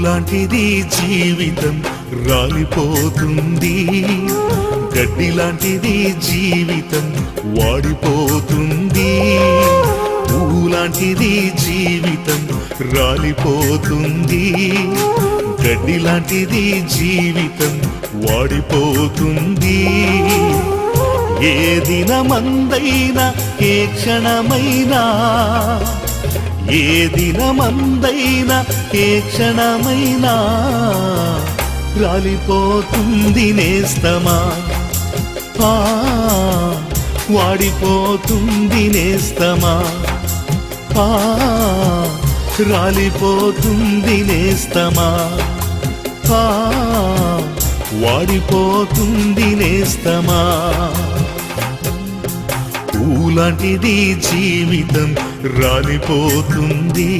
పూలాంటిది జీవితం రాలిపోతుంది, గడ్డి లాంటిది జీవితం వాడిపోతుంది. పూలాంటిది జీవితం రాలిపోతుంది, గడ్డి లాంటిది జీవితం వాడిపోతుంది. ఏ దినమందైనా ఏ క్షణమైనా, ఏ దినమందైనా ఏ క్షణమైనా రాలిపోతుంది నేస్తమా, వాడిపోతుంది నేస్తమా, రాలిపోతుంది నేస్తమా, వాడిపోతుంది నేస్తమా. పూలాంటిది జీవితం రాలిపోతుంది.